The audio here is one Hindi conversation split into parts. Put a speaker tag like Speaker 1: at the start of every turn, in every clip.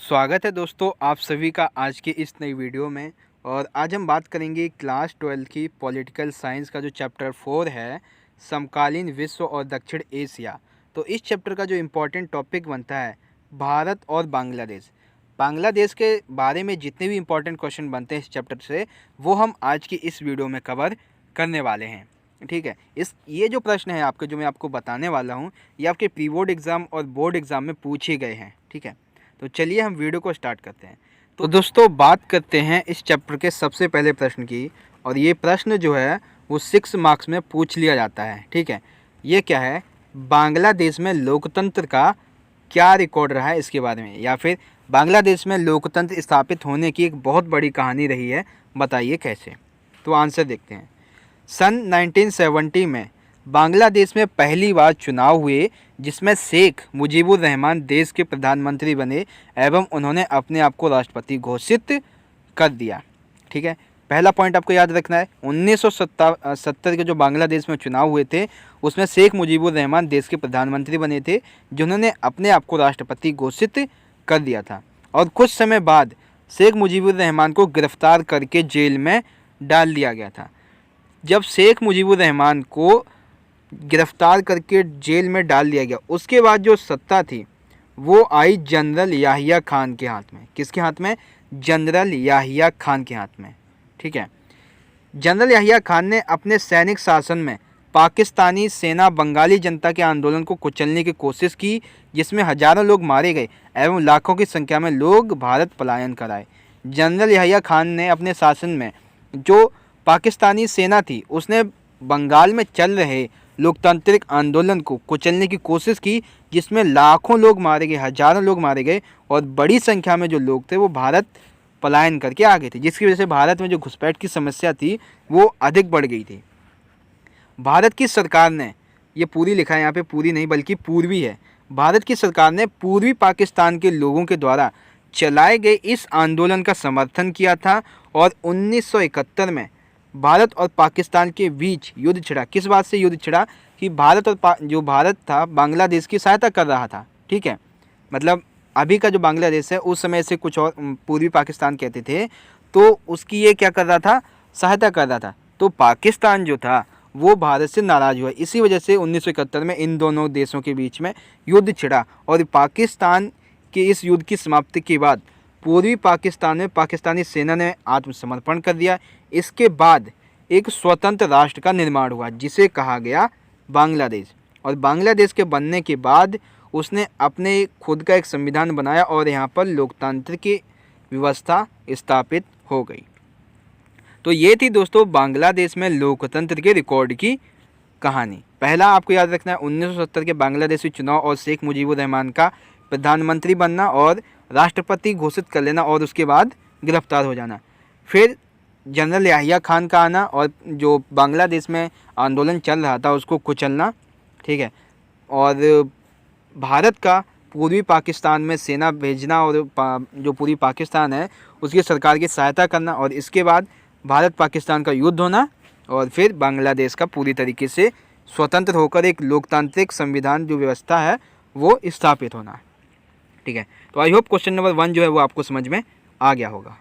Speaker 1: स्वागत है दोस्तों आप सभी का आज की इस नई वीडियो में। और आज हम बात करेंगे क्लास 12 की पॉलिटिकल साइंस का जो चैप्टर 4 है, समकालीन विश्व और दक्षिण एशिया। तो इस चैप्टर का जो इम्पोर्टेंट टॉपिक बनता है भारत और बांग्लादेश। बांग्लादेश के बारे में जितने भी इम्पोर्टेंट क्वेश्चन बनते हैं इस चैप्टर से, वो हम आज की इस वीडियो में कवर करने वाले हैं। ठीक है, ये जो प्रश्न है आपके, जो मैं आपको बताने वाला हूँ, ये आपके प्री बोर्ड एग्ज़ाम और बोर्ड एग्ज़ाम में पूछे गए हैं। ठीक है, तो चलिए हम वीडियो को स्टार्ट करते हैं। तो दोस्तों बात करते हैं इस चैप्टर के सबसे पहले प्रश्न की। और ये प्रश्न जो है वो 6 मार्क्स में पूछ लिया जाता है। ठीक है, ये क्या है, बांग्लादेश में लोकतंत्र का क्या रिकॉर्ड रहा है इसके बारे में, या फिर बांग्लादेश में लोकतंत्र स्थापित होने की एक बहुत बड़ी कहानी रही है, बताइए कैसे। तो आंसर देखते हैं। सन 1970 में बांग्लादेश में पहली बार चुनाव हुए, जिसमें शेख मुजीबुर रहमान देश के प्रधानमंत्री बने एवं उन्होंने अपने आप को राष्ट्रपति घोषित कर दिया। ठीक है, पहला पॉइंट आपको याद रखना है। 1970 के जो बांग्लादेश में चुनाव हुए थे, उसमें शेख मुजीबुर रहमान देश के प्रधानमंत्री बने थे, जिन्होंने अपने आप को राष्ट्रपति घोषित कर दिया था। और कुछ समय बाद शेख मुजीबुर रहमान को गिरफ्तार करके जेल में डाल दिया गया था। जब शेख मुजीबुर रहमान को गिरफ्तार करके जेल में डाल दिया गया, उसके बाद जो सत्ता थी वो आई जनरल याहिया खान के हाथ में। किसके हाथ में? जनरल याहिया खान के हाथ में। ठीक है, जनरल याहिया खान ने अपने सैनिक शासन में पाकिस्तानी सेना बंगाली जनता के आंदोलन को कुचलने की कोशिश की, जिसमें हजारों लोग मारे गए एवं लाखों की संख्या में लोग भारत पलायन कर आए। जनरल याहिया खान ने अपने शासन में जो पाकिस्तानी सेना थी, उसने बंगाल में चल रहे लोकतांत्रिक आंदोलन को कुचलने की कोशिश की, जिसमें लाखों लोग मारे गए, हजारों लोग मारे गए और बड़ी संख्या में जो लोग थे वो भारत पलायन करके आ गए थे, जिसकी वजह से भारत में जो घुसपैठ की समस्या थी वो अधिक बढ़ गई थी। भारत की सरकार ने, ये पूरी लिखा है यहाँ पे, पूरी नहीं बल्कि पूर्वी है, भारत की सरकार ने पूर्वी पाकिस्तान के लोगों के द्वारा चलाए गए इस आंदोलन का समर्थन किया था। और 1971 में भारत और पाकिस्तान के बीच युद्ध छिड़ा। किस बात से युद्ध छिड़ा? कि भारत और जो भारत था बांग्लादेश की सहायता कर रहा था। ठीक है, मतलब अभी का जो बांग्लादेश है उस समय से कुछ और पूर्वी पाकिस्तान कहते थे, तो उसकी ये क्या कर रहा था, सहायता कर रहा था। तो पाकिस्तान जो था वो भारत से नाराज़ हुआ, इसी वजह से 1971 में इन दोनों देशों के बीच में युद्ध छिड़ा। और पाकिस्तान के इस युद्ध की समाप्ति के बाद पूर्वी पाकिस्तान में पाकिस्तानी सेना ने आत्मसमर्पण कर दिया। इसके बाद एक स्वतंत्र राष्ट्र का निर्माण हुआ, जिसे कहा गया बांग्लादेश। और बांग्लादेश के बनने के बाद उसने अपने खुद का एक संविधान बनाया और यहाँ पर लोकतंत्र की व्यवस्था स्थापित हो गई। तो ये थी दोस्तों बांग्लादेश में लोकतंत्र के रिकॉर्ड की कहानी। पहला आपको याद रखना है 1970 के बांग्लादेशी चुनाव और शेख मुजीबुर रहमान का प्रधानमंत्री बनना और राष्ट्रपति घोषित कर लेना और उसके बाद गिरफ्तार हो जाना। फिर जनरल याहिया खान का आना और जो बांग्लादेश में आंदोलन चल रहा था उसको कुचलना। ठीक है, और भारत का पूर्वी पाकिस्तान में सेना भेजना और जो पूर्वी पाकिस्तान है उसकी सरकार की सहायता करना, और इसके बाद भारत पाकिस्तान का युद्ध होना, और फिर बांग्लादेश का पूरी तरीके से स्वतंत्र होकर एक लोकतांत्रिक संविधान जो व्यवस्था है वो स्थापित होना। ठीक है, तो आई होप क्वेश्चन नंबर 1 जो है वो आपको समझ में आ गया होगा।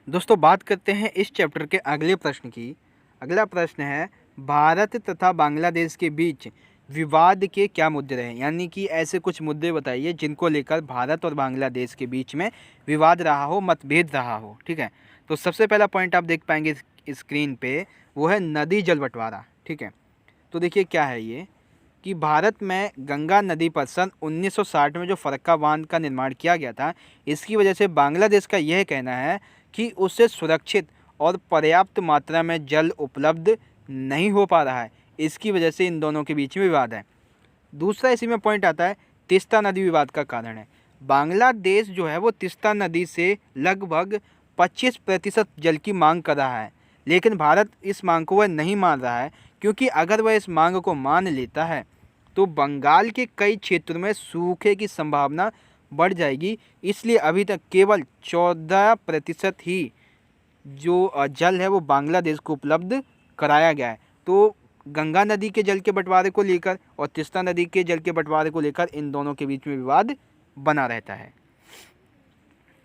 Speaker 1: दोस्तों बात करते हैं इस चैप्टर के अगले प्रश्न की। अगला प्रश्न है, भारत तथा बांग्लादेश के बीच विवाद के क्या मुद्दे रहे, यानी कि ऐसे कुछ मुद्दे बताइए जिनको लेकर भारत और बांग्लादेश के बीच में विवाद रहा हो, मतभेद रहा हो। ठीक है, तो सबसे पहला पॉइंट आप देख पाएंगे स्क्रीन पे, वो है नदी जल बंटवारा। ठीक है, तो देखिए क्या है ये, कि भारत में गंगा नदी पर सन 1960 में जो फरक्का बांध का निर्माण किया गया था, इसकी वजह से बांग्लादेश का यह कहना है कि उससे सुरक्षित और पर्याप्त मात्रा में जल उपलब्ध नहीं हो पा रहा है। इसकी वजह से इन दोनों के बीच में विवाद है। दूसरा इसी में पॉइंट आता है, तीस्ता नदी विवाद का कारण है। बांग्लादेश जो है वो तीस्ता नदी से लगभग 25% जल की मांग कर रहा है, लेकिन भारत इस मांग को वह नहीं मान रहा है, क्योंकि अगर वह इस मांग को मान लेता है तो बंगाल के कई क्षेत्रों में सूखे की संभावना बढ़ जाएगी। इसलिए अभी तक केवल 14% ही जो जल है वो बांग्लादेश को उपलब्ध कराया गया है। तो गंगा नदी के जल के बंटवारे को लेकर और तीस्ता नदी के जल के बंटवारे को लेकर इन दोनों के बीच में विवाद बना रहता है।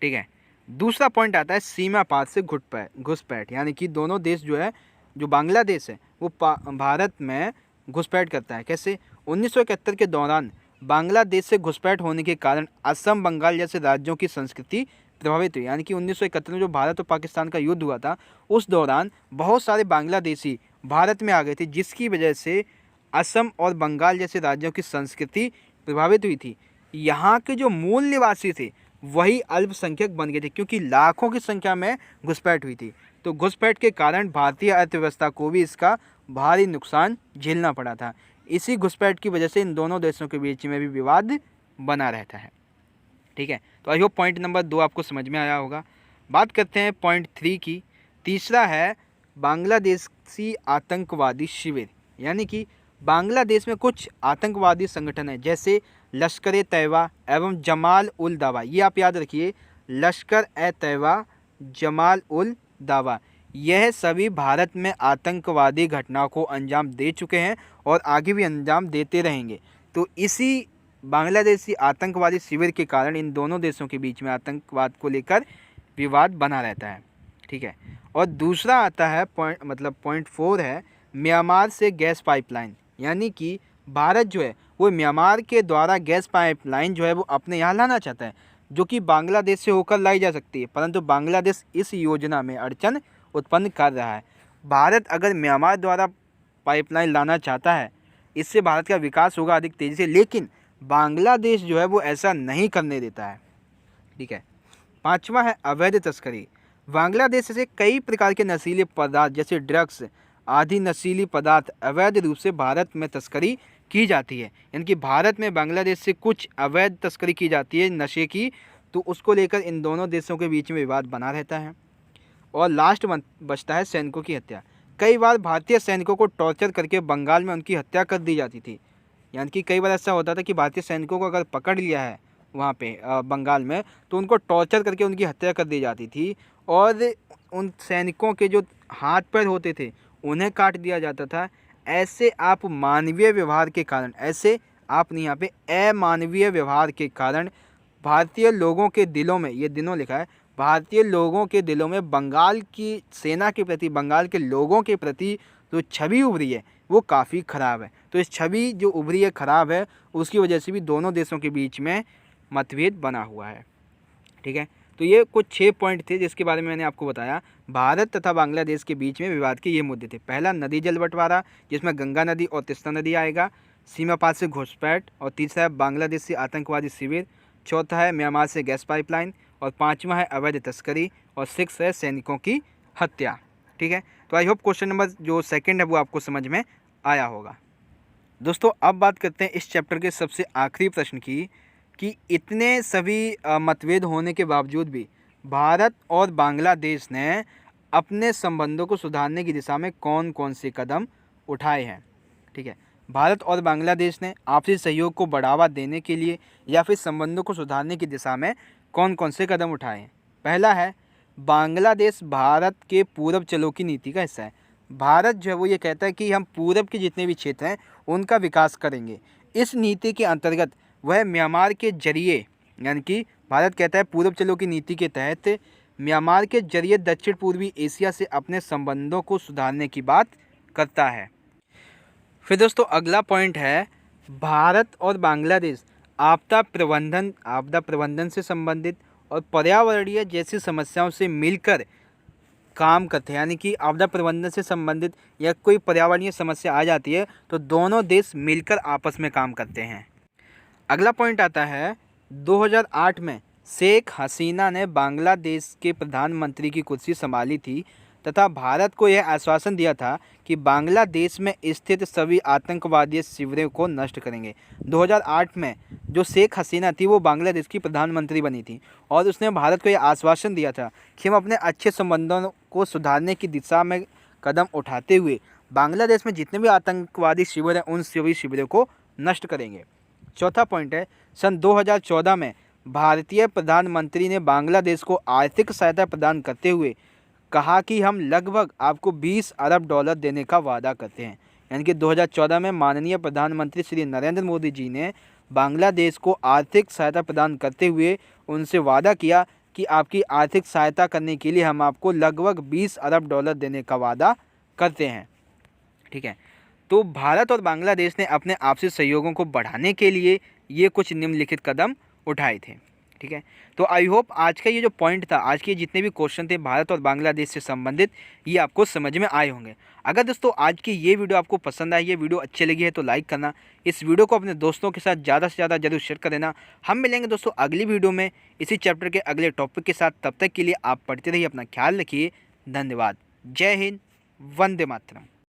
Speaker 1: ठीक है। दूसरा पॉइंट आता है सीमा पार से घुसपैठ, यानी कि दोनों देश जो है, जो बांग्लादेश है वो भारत में घुसपैठ करता है। कैसे? 1971 के दौरान बांग्लादेश से घुसपैठ होने के कारण असम, बंगाल जैसे राज्यों की संस्कृति प्रभावित हुई। यानी कि 1971 में जो भारत और पाकिस्तान का युद्ध हुआ था, उस दौरान बहुत सारे बांग्लादेशी भारत में आ गए थे, जिसकी वजह से असम और बंगाल जैसे राज्यों की संस्कृति प्रभावित हुई थी। यहाँ के जो मूल निवासी थे वही अल्पसंख्यक बन गए थे, क्योंकि लाखों की संख्या में घुसपैठ हुई थी। तो घुसपैठ के कारण भारतीय अर्थव्यवस्था को भी इसका भारी नुकसान झेलना पड़ा था। इसी घुसपैठ की वजह से इन दोनों देशों के बीच में भी विवाद बना रहता है। ठीक है, तो आई होप पॉइंट नंबर 2 आपको समझ में आया होगा। बात करते हैं पॉइंट 3 की। तीसरा है बांग्लादेशी आतंकवादी शिविर, यानी कि बांग्लादेश में कुछ आतंकवादी संगठन है, जैसे लश्कर-ए-तैयबा एवं जमाल-उल-दावा। ये आप याद रखिए, लश्कर-ए-तैयबा, जमाल-उल-दावा, यह सभी भारत में आतंकवादी घटनाओं को अंजाम दे चुके हैं और आगे भी अंजाम देते रहेंगे। तो इसी बांग्लादेशी आतंकवादी शिविर के कारण इन दोनों देशों के बीच में आतंकवाद को लेकर विवाद बना रहता है। ठीक है, और दूसरा आता है पॉइंट 4 है म्यांमार से गैस पाइपलाइन, यानी कि भारत जो है वो म्यांमार के द्वारा गैस पाइपलाइन जो है वो अपने यहाँ लाना चाहता है, जो कि बांग्लादेश से होकर लाई जा सकती है, परंतु बांग्लादेश इस योजना में अड़चन उत्पन्न कर रहा है। भारत अगर म्यांमार द्वारा पाइपलाइन लाना चाहता है, इससे भारत का विकास होगा अधिक तेज़ी से, लेकिन बांग्लादेश जो है वो ऐसा नहीं करने देता है। ठीक है, पांचवा है अवैध तस्करी। बांग्लादेश से कई प्रकार के नशीले पदार्थ जैसे ड्रग्स आदि नशीली पदार्थ अवैध रूप से भारत में तस्करी की जाती है। यानी कि भारत में बांग्लादेश से कुछ अवैध तस्करी की जाती है नशे की, तो उसको लेकर इन दोनों देशों के बीच में विवाद बना रहता है। और लास्ट बचता है सैनिकों की हत्या। कई बार भारतीय सैनिकों को टॉर्चर करके बंगाल में उनकी हत्या कर दी जाती थी। यानी कि कई बार ऐसा होता था कि भारतीय सैनिकों को अगर पकड़ लिया है वहाँ पे बंगाल में, तो उनको टॉर्चर करके उनकी हत्या कर दी जाती थी, और उन सैनिकों के जो हाथ पैर होते थे उन्हें काट दिया जाता था। ऐसे आप मानवीय व्यवहार के कारण, ऐसे आप नहीं, यहाँ पे अमानवीय व्यवहार के कारण भारतीय लोगों के दिलों में, ये दिनों लिखा है, भारतीय लोगों के दिलों में बंगाल की सेना के प्रति, बंगाल के लोगों के प्रति जो छवि उभरी है वो काफ़ी ख़राब है। तो इस छवि जो उभरी है ख़राब है, उसकी वजह से भी दोनों देशों के बीच में मतभेद बना हुआ है। ठीक है, तो ये कुछ 6 पॉइंट थे जिसके बारे में मैंने आपको बताया। भारत तथा बांग्लादेश के बीच में विवाद के ये मुद्दे थे। पहला, नदी जल बंटवारा, जिसमें गंगा नदी और तीस्ता नदी आएगा। सीमा पार से घुसपैठ, और तीसरा है बांग्लादेश से आतंकवादी शिविर। चौथा है म्यांमार से गैस पाइपलाइन, और पाँचवा है अवैध तस्करी, और 6 है सैनिकों की हत्या। ठीक है, तो आई होप क्वेश्चन नंबर जो सेकंड है वो आपको समझ में आया होगा। दोस्तों, अब बात करते हैं इस चैप्टर के सबसे आखिरी प्रश्न की, कि इतने सभी मतभेद होने के बावजूद भी भारत और बांग्लादेश ने अपने संबंधों को सुधारने की दिशा में कौन कौन से कदम उठाए हैं। ठीक है, भारत और बांग्लादेश ने आपसी सहयोग को बढ़ावा देने के लिए या फिर संबंधों को सुधारने की दिशा में कौन कौन से कदम उठाए हैं। पहला है, बांग्लादेश भारत के पूरब चलो की नीति का हिस्सा है। भारत जो है वो ये कहता है कि हम पूरब के जितने भी क्षेत्र हैं उनका विकास करेंगे। इस नीति के अंतर्गत वह म्यांमार के जरिए, यानी कि भारत कहता है पूरब चलो की नीति के तहत म्यांमार के जरिए दक्षिण पूर्वी एशिया से अपने संबंधों को सुधारने की बात करता है। फिर दोस्तों अगला पॉइंट है, भारत और बांग्लादेश आपदा प्रबंधन से संबंधित और पर्यावरणीय जैसी समस्याओं से मिलकर काम करते हैं। यानी कि आपदा प्रबंधन से संबंधित या कोई पर्यावरणीय समस्या आ जाती है तो दोनों देश मिलकर आपस में काम करते हैं। अगला पॉइंट आता है, 2008 में शेख हसीना ने बांग्लादेश के प्रधानमंत्री की कुर्सी संभाली थी तथा भारत को यह आश्वासन दिया था कि बांग्लादेश में स्थित सभी आतंकवादी शिविरों को नष्ट करेंगे। 2008 में जो शेख हसीना थी वो बांग्लादेश की प्रधानमंत्री बनी थी और उसने भारत को यह आश्वासन दिया था कि हम अपने अच्छे संबंधों को सुधारने की दिशा में कदम उठाते हुए बांग्लादेश में जितने भी आतंकवादी शिविर हैं उन सभी शिविरों को नष्ट करेंगे। चौथा पॉइंट है, सन 2014 में भारतीय प्रधानमंत्री ने बांग्लादेश को आर्थिक सहायता प्रदान करते हुए कहा कि हम लगभग आपको 20 अरब डॉलर देने का वादा करते हैं। यानी कि 2014 में माननीय प्रधानमंत्री श्री नरेंद्र मोदी जी ने बांग्लादेश को आर्थिक सहायता प्रदान करते हुए उनसे वादा किया कि आपकी आर्थिक सहायता करने के लिए हम आपको लगभग 20 अरब डॉलर देने का वादा करते हैं। ठीक है, तो भारत और बांग्लादेश ने अपने आपसी सहयोगों को बढ़ाने के लिए ये कुछ निम्नलिखित कदम उठाए थे। ठीक है, तो आई होप आज का ये जो पॉइंट था, आज के जितने भी क्वेश्चन थे भारत और बांग्लादेश से संबंधित, ये आपको समझ में आए होंगे। अगर दोस्तों आज की ये वीडियो आपको पसंद आई, ये वीडियो अच्छी लगी है तो लाइक करना, इस वीडियो को अपने दोस्तों के साथ ज़्यादा से ज़्यादा जरूर शेयर कर देना। हम मिलेंगे दोस्तों अगली वीडियो में इसी चैप्टर के अगले टॉपिक के साथ। तब तक के लिए आप पढ़ते रहिए, अपना ख्याल रखिए। धन्यवाद। जय हिंद, वंदे मातरम।